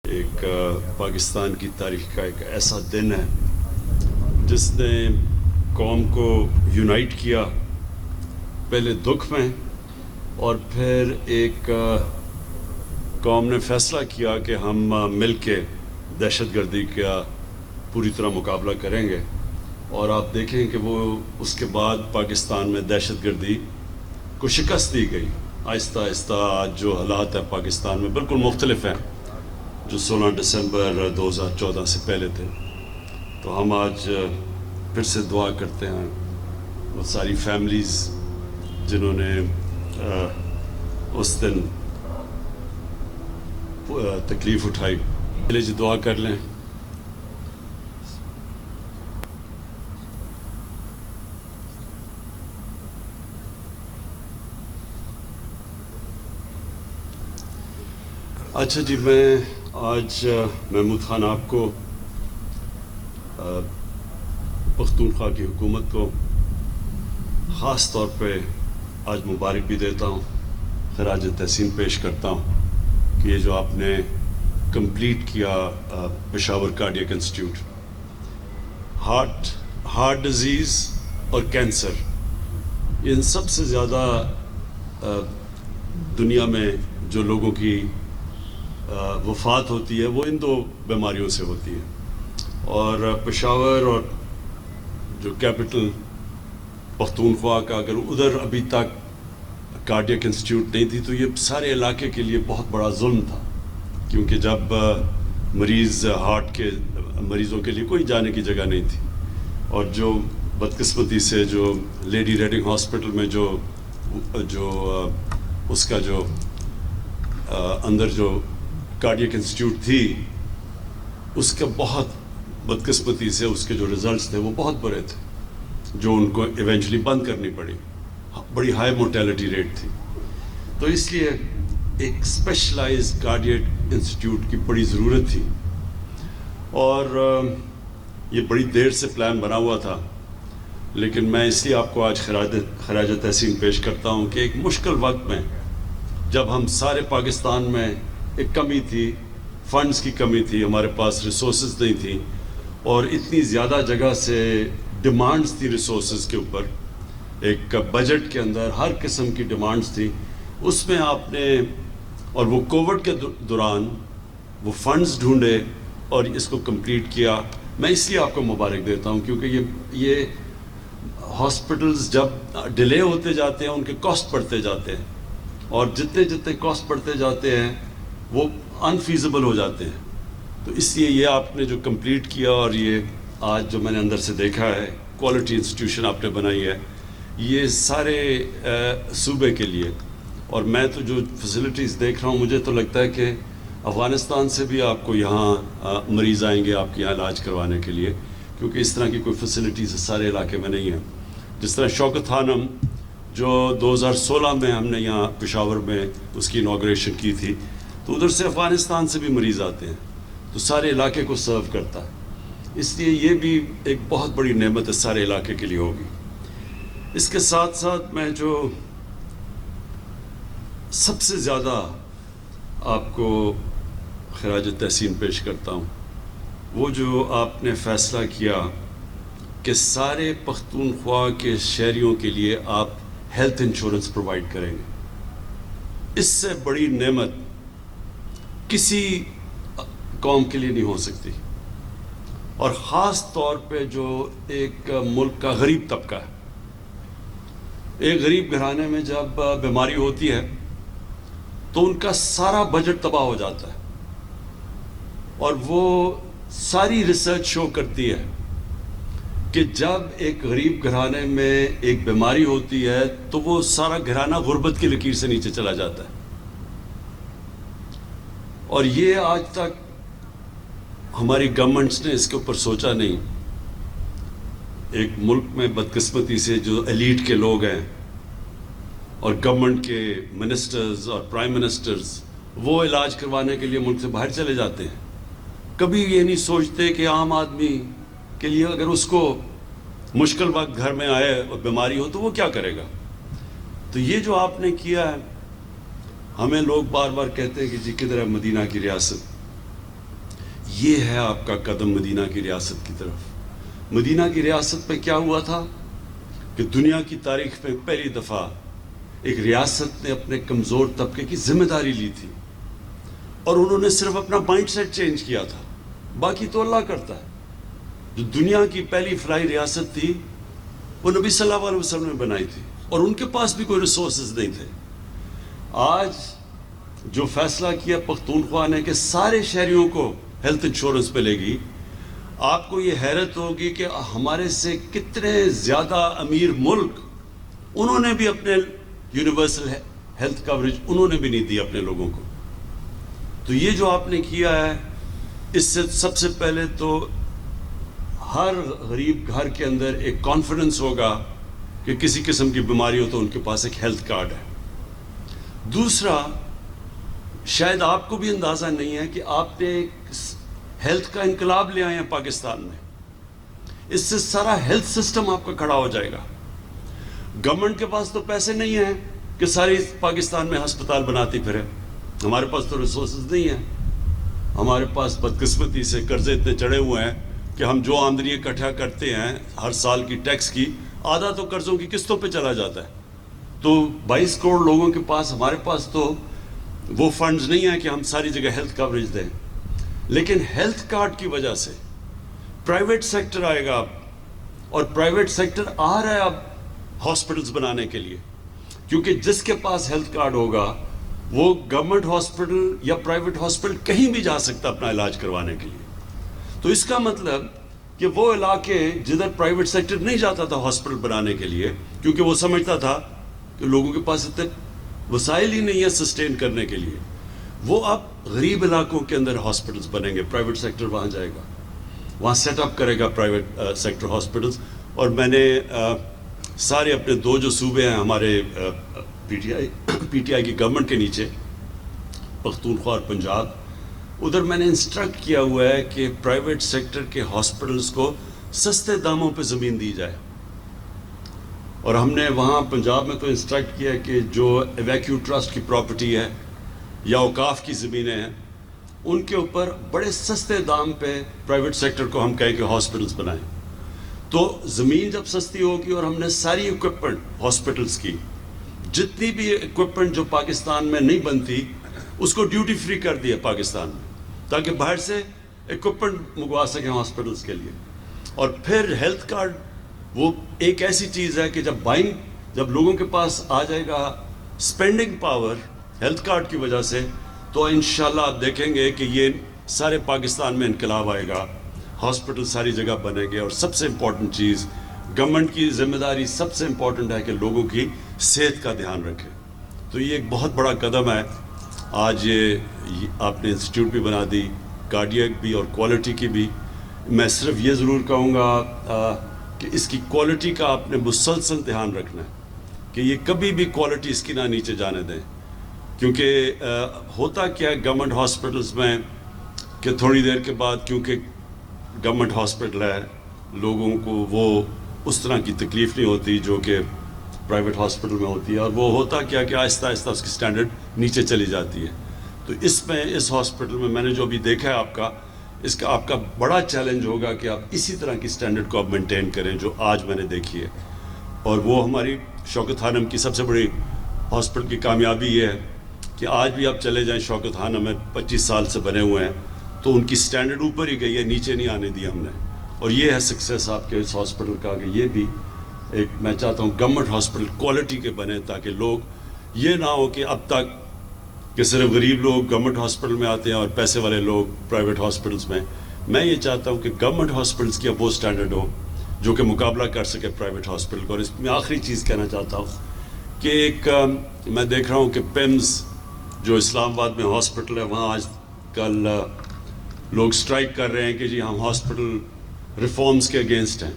ایک پاکستان کی تاریخ کا ایک ایسا دن ہے جس نے قوم کو یونائٹ کیا، پہلے دکھ میں اور پھر ایک قوم نے فیصلہ کیا کہ ہم مل کے دہشت گردی کا پوری طرح مقابلہ کریں گے، اور آپ دیکھیں کہ وہ اس کے بعد پاکستان میں دہشت گردی کو شکست دی گئی۔ آہستہ آہستہ آج جو حالات ہیں پاکستان میں بالکل مختلف ہیں جو 16 دسمبر 2014 سے پہلے تھے۔ تو ہم آج پھر سے دعا کرتے ہیں وہ ساری فیملیز جنہوں نے اس دن تکلیف اٹھائی۔ پہلے جی دعا کر لیں۔ اچھا جی، میں آج محمود خان آپ کو، پختونخوا کی حکومت کو خاص طور پہ آج مبارک بھی دیتا ہوں، خراج تحسین پیش کرتا ہوں کہ یہ جو آپ نے کمپلیٹ کیا Peshawar cardiac institute, heart disease اور کینسر، ان سب سے زیادہ دنیا میں جو لوگوں کی وفات ہوتی ہے وہ ان دو بیماریوں سے ہوتی ہے، اور پشاور اور جو کیپٹل پختونخوا کا اگر ادھر ابھی تک کارڈیک انسٹیٹیوٹ نہیں تھی تو یہ سارے علاقے کے لیے بہت بڑا ظلم تھا، کیونکہ جب مریض ہارٹ کے مریضوں کے لیے کوئی جانے کی جگہ نہیں تھی، اور جو بدقسمتی سے جو لیڈی ریڈنگ ہاسپٹل میں جو اس کا جو اندر جو کارڈیک انسٹیٹیوٹ تھی، اس کا بہت بدقسمتی سے اس کے جو ریزلٹس تھے وہ بہت برے تھے، جو ان کو ایونچولی بند کرنی پڑی، بڑی ہائی مورٹیلٹی ریٹ تھی۔ تو اس لیے ایک اسپیشلائز کارڈیک انسٹیٹیوٹ کی بڑی ضرورت تھی، اور یہ بڑی دیر سے پلان بنا ہوا تھا، لیکن میں اس لیے آپ کو آج خراج تحسین پیش کرتا ہوں کہ ایک مشکل وقت میں جب ہم سارے پاکستان میں ایک کمی تھی، فنڈز کی کمی تھی، ہمارے پاس ریسورسز نہیں تھیں، اور اتنی زیادہ جگہ سے ڈیمانڈز تھی ریسورسز کے اوپر، ایک بجٹ کے اندر ہر قسم کی ڈیمانڈز تھی، اس میں آپ نے، اور وہ کووڈ کے دوران وہ فنڈز ڈھونڈے اور اس کو کمپلیٹ کیا۔ میں اس لیے آپ کو مبارک دیتا ہوں کیونکہ یہ ہاسپٹلز جب ڈیلے ہوتے جاتے ہیں ان کے کاسٹ بڑھتے جاتے ہیں، اور جتنے کاسٹ بڑھتے جاتے ہیں وہ انفیزیبل ہو جاتے ہیں۔ تو اس لیے یہ آپ نے جو کمپلیٹ کیا، اور یہ آج جو میں نے اندر سے دیکھا ہے کوالٹی انسٹیٹیوشن آپ نے بنائی ہے، یہ سارے صوبے کے لیے، اور میں تو جو فیسلٹیز دیکھ رہا ہوں مجھے تو لگتا ہے کہ افغانستان سے بھی آپ کو یہاں مریض آئیں گے آپ کے یہاں علاج کروانے کے لیے، کیونکہ اس طرح کی کوئی فیسلٹیز سارے علاقے میں نہیں ہیں۔ جس طرح شوکت خانم جو 2016 میں ہم نے یہاں پشاور میں اس کی انوگریشن کی تھی، تو ادھر سے افغانستان سے بھی مریض آتے ہیں، تو سارے علاقے کو سرو کرتا ہے، اس لیے یہ بھی ایک بہت بڑی نعمت ہے سارے علاقے کے لیے ہوگی۔ اس کے ساتھ ساتھ میں جو سب سے زیادہ آپ کو خراج تحسین پیش کرتا ہوں، وہ جو آپ نے فیصلہ کیا کہ سارے پختونخوا کے شہریوں کے لیے آپ ہیلتھ انشورنس پرووائڈ کریں گے، اس سے بڑی نعمت کسی قوم کے لیے نہیں ہو سکتی، اور خاص طور پہ جو ایک ملک کا غریب طبقہ ہے۔ ایک غریب گھرانے میں جب بیماری ہوتی ہے تو ان کا سارا بجٹ تباہ ہو جاتا ہے، اور وہ ساری ریسرچ شو کرتی ہے کہ جب ایک غریب گھرانے میں ایک بیماری ہوتی ہے تو وہ سارا گھرانہ غربت کی لکیر سے نیچے چلا جاتا ہے، اور یہ آج تک ہماری گورنمنٹس نے اس کے اوپر سوچا نہیں۔ ایک ملک میں بدقسمتی سے جو ایلیٹ کے لوگ ہیں اور گورنمنٹ کے منسٹرز اور پرائم منسٹرز، وہ علاج کروانے کے لیے ملک سے باہر چلے جاتے ہیں، کبھی یہ نہیں سوچتے کہ عام آدمی کے لیے اگر اس کو مشکل وقت گھر میں آئے اور بیماری ہو تو وہ کیا کرے گا۔ تو یہ جو آپ نے کیا ہے، ہمیں لوگ بار بار کہتے ہیں کہ جی کدھر ہے مدینہ کی ریاست، یہ ہے آپ کا قدم مدینہ کی ریاست کی طرف. مدینہ کی ریاست میں کیا ہوا تھا کہ دنیا کی تاریخ میں پہلی دفعہ ایک ریاست نے اپنے کمزور طبقے کی ذمہ داری لی تھی, اور انہوں نے صرف اپنا مائنڈ سیٹ چینج کیا تھا, باقی تو اللہ کرتا ہے. جو دنیا کی پہلی فلاحی ریاست تھی وہ نبی صلی اللہ علیہ وسلم نے بنائی تھی, اور ان کے پاس بھی کوئی ریسورسز نہیں تھے. آج جو فیصلہ کیا پختونخوا نے کہ سارے شہریوں کو ہیلتھ انشورنس ملے گی, آپ کو یہ حیرت ہوگی کہ ہمارے سے کتنے زیادہ امیر ملک انہوں نے بھی اپنے یونیورسل ہیلتھ کوریج انہوں نے بھی نہیں دی اپنے لوگوں کو. تو یہ جو آپ نے کیا ہے, اس سے سب سے پہلے تو ہر غریب گھر کے اندر ایک کانفیڈنس ہوگا کہ کسی قسم کی بیماری ہو تو ان کے پاس ایک ہیلتھ کارڈ ہے. دوسرا, شاید آپ کو بھی اندازہ نہیں ہے کہ آپ نے ایک ہیلتھ کا انقلاب لے آئے ہیں پاکستان میں. اس سے سارا ہیلتھ سسٹم آپ کا کھڑا ہو جائے گا. گورنمنٹ کے پاس تو پیسے نہیں ہیں کہ ساری پاکستان میں ہسپتال بناتی پھرے. ہمارے پاس تو ریسورسز نہیں ہیں. ہمارے پاس بدقسمتی سے قرضے اتنے چڑھے ہوئے ہیں کہ ہم جو آمدنی اکٹھا کرتے ہیں ہر سال کی ٹیکس کی, آدھا تو قرضوں کی قسطوں پہ چلا جاتا ہے. تو 22 کروڑ لوگوں کے پاس, ہمارے پاس تو وہ فنڈز نہیں ہیں کہ ہم ساری جگہ ہیلتھ کوریج دیں. لیکن ہیلتھ کارڈ کی وجہ سے پرائیویٹ سیکٹر آئے گا اب, اور پرائیویٹ سیکٹر آ رہا ہے اب ہاسپٹلز بنانے کے لیے, کیونکہ جس کے پاس ہیلتھ کارڈ ہوگا وہ گورنمنٹ ہاسپٹل یا پرائیویٹ ہاسپٹل کہیں بھی جا سکتا اپنا علاج کروانے کے لیے. تو اس کا مطلب کہ وہ علاقے جدھر پرائیویٹ سیکٹر نہیں جاتا تھا ہاسپٹل بنانے کے لیے, کیونکہ وہ سمجھتا تھا کہ لوگوں کے پاس اتنے وسائل ہی نہیں ہے سسٹین کرنے کے لیے, وہ اب غریب علاقوں کے اندر ہاسپٹلز بنیں گے. پرائیویٹ سیکٹر وہاں جائے گا, وہاں سیٹ اپ کرے گا پرائیویٹ سیکٹر ہاسپٹلز. اور میں نے سارے اپنے 2 جو صوبے ہیں ہمارے پی ٹی آئی کی گورنمنٹ کے نیچے, پختونخوا اور پنجاب, ادھر میں نے انسٹرکٹ کیا ہوا ہے کہ پرائیویٹ سیکٹر کے ہاسپٹلز کو سستے داموں پہ زمین دی جائے. اور ہم نے وہاں پنجاب میں تو انسٹرکٹ کیا کہ جو ایویکیو ٹرسٹ کی پراپرٹی ہے یا اوقاف کی زمینیں ہیں, ان کے اوپر بڑے سستے دام پہ پرائیویٹ سیکٹر کو ہم کہیں کہ ہاسپٹلز بنائیں. تو زمین جب سستی ہوگی, اور ہم نے ساری اکوپمنٹ ہاسپٹلز کی, جتنی بھی اکوپمنٹ جو پاکستان میں نہیں بنتی اس کو ڈیوٹی فری کر دیا پاکستان میں, تاکہ باہر سے اکوپمنٹ منگوا سکیں ہاسپٹلز کے لیے. اور پھر ہیلتھ کارڈ وہ ایک ایسی چیز ہے کہ جب لوگوں کے پاس آ جائے گا اسپینڈنگ پاور ہیلتھ کارڈ کی وجہ سے, تو انشاءاللہ آپ دیکھیں گے کہ یہ سارے پاکستان میں انقلاب آئے گا, ہاسپٹل ساری جگہ بنیں گے. اور سب سے امپورٹنٹ چیز, گورنمنٹ کی ذمہ داری سب سے امپورٹنٹ ہے کہ لوگوں کی صحت کا دھیان رکھے. تو یہ ایک بہت بڑا قدم ہے. آج یہ آپ نے انسٹیٹیوٹ بھی بنا دی, کارڈیاک بھی اور کوالٹی کی بھی. میں صرف یہ ضرور کہوں گا کہ اس کی کوالٹی کا آپ نے مسلسل دھیان رکھنا ہے کہ یہ کبھی بھی کوالٹی اس کی نہ نیچے جانے دیں. کیونکہ ہوتا کیا ہے گورنمنٹ ہاسپٹلز میں کہ تھوڑی دیر کے بعد, کیونکہ گورنمنٹ ہاسپٹل ہے, لوگوں کو وہ اس طرح کی تکلیف نہیں ہوتی جو کہ پرائیویٹ ہاسپٹل میں ہوتی ہے, اور وہ ہوتا کیا کہ آہستہ آہستہ اس کی سٹینڈرڈ نیچے چلی جاتی ہے. تو اس ہاسپٹل میں نے جو ابھی دیکھا ہے اس کا آپ کا بڑا چیلنج ہوگا کہ آپ اسی طرح کی سٹینڈرڈ کو آپ مینٹین کریں جو آج میں نے دیکھی ہے. اور وہ ہماری شوکت خانم کی سب سے بڑی ہاسپٹل کی کامیابی یہ ہے کہ آج بھی آپ چلے جائیں شوکت خانم میں 25 سال سے بنے ہوئے ہیں, تو ان کی سٹینڈرڈ اوپر ہی گئی ہے, نیچے نہیں آنے دی ہم نے. اور یہ ہے سکسیس آپ کے اس ہاسپٹل کا کہ یہ بھی ایک, میں چاہتا ہوں گورنمنٹ ہاسپٹل کوالٹی کے بنے, تاکہ لوگ یہ نہ ہو کہ اب تک کہ صرف غریب لوگ گورنمنٹ ہاسپٹل میں آتے ہیں اور پیسے والے لوگ پرائیویٹ ہاسپٹلز میں. میں یہ چاہتا ہوں کہ گورنمنٹ ہاسپٹلز کی اب وہ سٹینڈرڈ ہو جو کہ مقابلہ کر سکے پرائیویٹ ہاسپٹل کو. اور اس میں آخری چیز کہنا چاہتا ہوں کہ ایک میں دیکھ رہا ہوں کہ پیمز جو اسلام آباد میں ہاسپٹل ہے, وہاں آج کل لوگ اسٹرائک کر رہے ہیں کہ جی ہم ہاسپٹل ریفارمز کے اگینسٹ ہیں.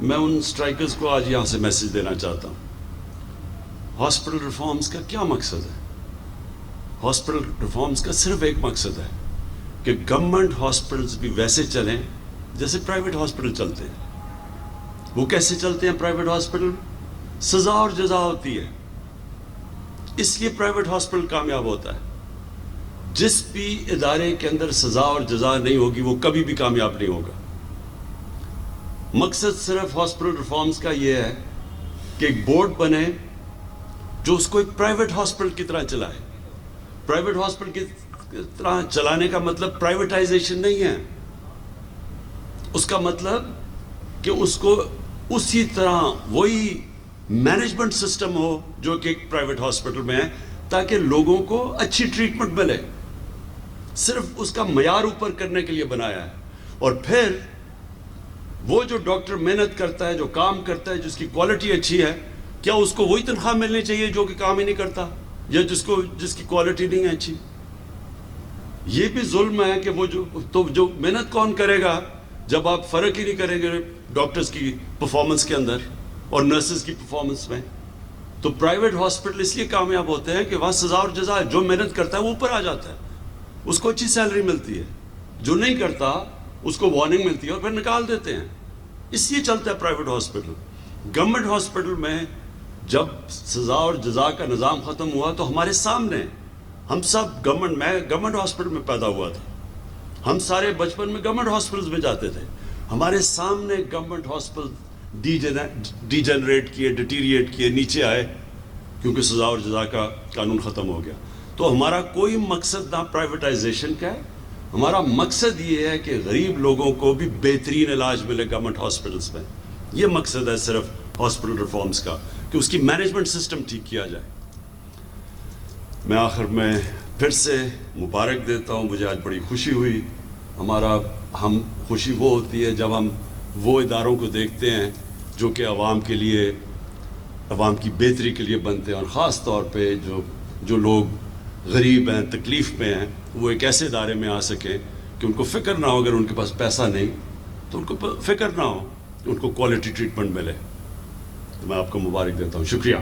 میں ان اسٹرائکرز کو آج یہاں سے میسج دینا چاہتا ہوں, ہاسپٹل ریفارمز کا کیا مقصد ہے؟ ہاسپٹل ریفارمز کا صرف ایک مقصد ہے کہ گورنمنٹ ہاسپٹلز بھی ویسے چلیں جیسے پرائیویٹ ہاسپٹل چلتے ہیں. وہ کیسے چلتے ہیں پرائیویٹ ہاسپٹل؟ سزا اور جزا ہوتی ہے, اس لیے پرائیویٹ ہاسپٹل کامیاب ہوتا ہے. جس بھی ادارے کے اندر سزا اور جزا نہیں ہوگی وہ کبھی بھی کامیاب نہیں ہوگا. مقصد صرف ہاسپٹل ریفارمز کا یہ ہے کہ ایک بورڈ بنے جو اس کو ایک پرائیویٹ ہاسپٹل کی طرح چلائے. پرائیویٹ ہاسپٹل کی طرح چلانے کا مطلب پرائیویٹائزیشن نہیں ہے. اس کا مطلب کہ اس کو اسی طرح وہی مینجمنٹ سسٹم ہو جو کہ ایک پرائیویٹ ہاسپٹل میں ہے, تاکہ لوگوں کو اچھی ٹریٹمنٹ ملے. صرف اس کا معیار اوپر کرنے کے لیے بنایا ہے. اور پھر وہ جو ڈاکٹر محنت کرتا ہے, جو کام کرتا ہے, جس کی کوالٹی اچھی ہے, کیا اس کو وہی تنخواہ ملنی چاہیے جو کہ کام ہی نہیں کرتا یا جس کی کوالٹی نہیں ہے اچھی؟ یہ بھی ظلم ہے کہ وہ جو محنت کون کرے گا جب آپ فرق ہی نہیں کریں گے ڈاکٹرز کی پرفارمنس کے اندر اور نرسز کی پرفارمنس میں. تو پرائیویٹ ہاسپٹل اس لیے کامیاب ہوتے ہیں کہ وہاں سزا اور جزا ہے. جو محنت کرتا ہے وہ اوپر آ جاتا ہے, اس کو اچھی سیلری ملتی ہے. جو نہیں کرتا اس کو وارننگ ملتی ہے اور پھر نکال دیتے ہیں. اس لیے چلتا ہے پرائیویٹ ہاسپٹل. گورنمنٹ ہاسپٹل میں جب سزا اور جزا کا نظام ختم ہوا تو ہمارے سامنے, ہم سب میں گورنمنٹ ہاسپٹل میں پیدا ہوا تھا, ہم سارے بچپن میں گورنمنٹ ہاسپٹلز میں جاتے تھے. ہمارے سامنے گورنمنٹ ہاسپٹل ڈی جنریٹ کیے, ڈیٹیریٹ کیے, نیچے آئے کیونکہ سزا اور جزا کا قانون ختم ہو گیا. تو ہمارا کوئی مقصد نہ پرائیویٹائزیشن کا ہے, ہمارا مقصد یہ ہے کہ غریب لوگوں کو بھی بہترین علاج ملے گورنمنٹ ہاسپٹلس میں. یہ مقصد ہے صرف ہاسپٹل ریفارمز کا, کہ اس کی مینجمنٹ سسٹم ٹھیک کیا جائے. میں آخر میں پھر سے مبارک دیتا ہوں. مجھے آج بڑی خوشی ہوئی. خوشی وہ ہوتی ہے جب ہم وہ اداروں کو دیکھتے ہیں جو کہ عوام کے لیے, عوام کی بہتری کے لیے بنتے ہیں, اور خاص طور پہ جو لوگ غریب ہیں, تکلیف میں ہیں, وہ ایک ایسے ادارے میں آ سکیں کہ ان کو فکر نہ ہو, اگر ان کے پاس پیسہ نہیں تو ان کو فکر نہ ہو, ان کو کوالٹی ٹریٹمنٹ ملے. تو میں آپ کو مبارک دیتا ہوں. شکریہ.